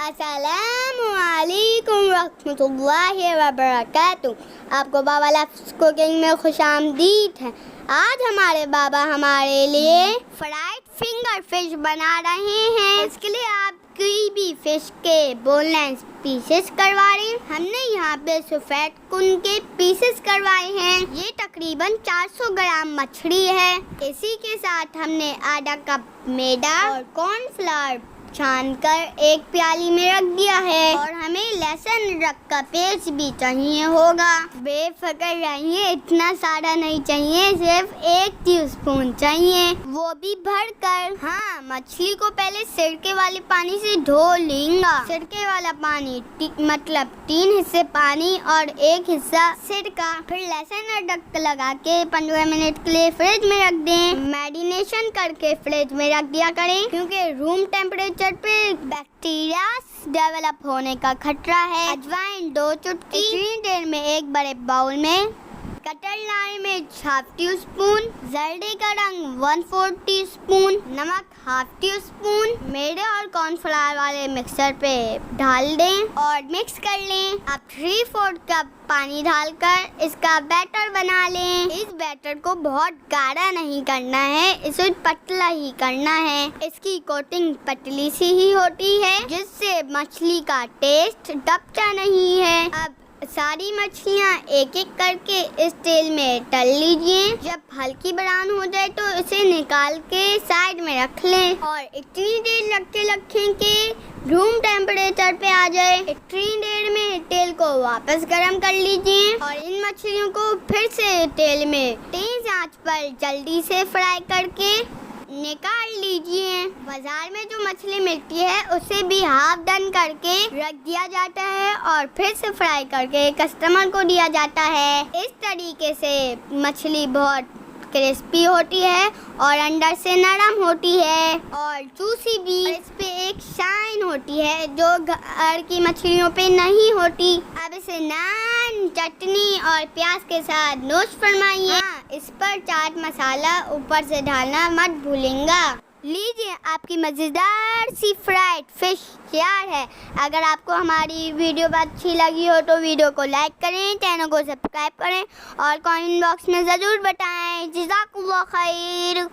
अस्सलामुअलैकुम रहमतुल्लाहि व बरकातुहू। आपको बाबा लफ्ज़ कुकिंग में खुशामदीद है। आज हमारे बाबा हमारे लिए फ्राइड फिंगर फिश बना रहे हैं। इसके लिए आप कोई भी फिश के बोनलेस पीसेस करवा रहे हैं। हमने यहाँ पे सफेद कुन के पीसेस करवाए हैं। ये तकरीबन 400 ग्राम मछली है। इसी के साथ हमने आधा कप मैदा और कॉर्नफ्लावर छानकर एक प्याली में रख दिया है। और हमें लहसुन अदरक का पेस्ट भी चाहिए होगा। बेफिक्र रहिए, इतना सारा नहीं चाहिए, सिर्फ 1 टीस्पून चाहिए, वो भी भरकर। हाँ, मछली को पहले सिरके वाले पानी से धो लेंगे। सिरके वाला पानी मतलब 3 हिस्से पानी और 1 हिस्सा सिरका। फिर लहसुन अदरक लगा के 15 मिनट के लिए फ्रिज में रख दें। मैरिनेशन करके फ्रिज में रख दिया करें, क्योंकि रूम टेम्परेचर पे बैक्टीरिया डेवलप होने का खतरा है। अजवाइन 2 चुटकी। इतनी देर में एक बड़े बाउल में कटर लाल मिर्च 1/2 टीस्पून, जर्दे का रंग 1/4 टीस्पून, नमक 1/2 टीस्पून, मैदे और कॉर्नफ्लावर वाले मिक्सर पे डाल दें और मिक्स कर लें। अब 3/4 कप पानी डालकर इसका बैटर बना लें। इस बैटर को बहुत गाढ़ा नहीं करना है, इसे पतला ही करना है। इसकी कोटिंग पतली सी ही होती है, जिससे मछली का टेस्ट दबता नहीं है। अब सारी मछलियाँ एक एक करके इस तेल में तल लीजिए। जब हल्की ब्राउन हो जाए तो इसे निकाल के साइड में रख लें और इतनी देर रखें कि रूम टेम्परेचर पे आ जाए। इतनी देर में तेल को वापस गरम कर लीजिए और इन मछलियों को फिर से तेल में तेज आंच पर जल्दी से फ्राई करके निकाल लीजिए। बाजार में जो मछली मिलती है उसे भी हाफ डन करके रख दिया जाता है और फिर से फ्राई करके कस्टमर को दिया जाता है। इस तरीके से मछली बहुत क्रिस्पी होती है और अंदर से नरम होती है और जूसी भी। इस पे एक शाइन होती है जो घर की मछलियों पे नहीं होती। अब इसे नान, चटनी और प्याज के साथ नोश फरमाइए। हाँ, इस पर चाट मसाला ऊपर से डालना मत भूलेंगा। लीजिए, आपकी मज़ेदार सी फ्राइड फिश तैयार है। अगर आपको हमारी वीडियो अच्छी लगी हो तो वीडियो को लाइक करें, चैनल को सब्सक्राइब करें और कमेंट बॉक्स में ज़रूर बताएं। जज़ाकुल्लाह खैर।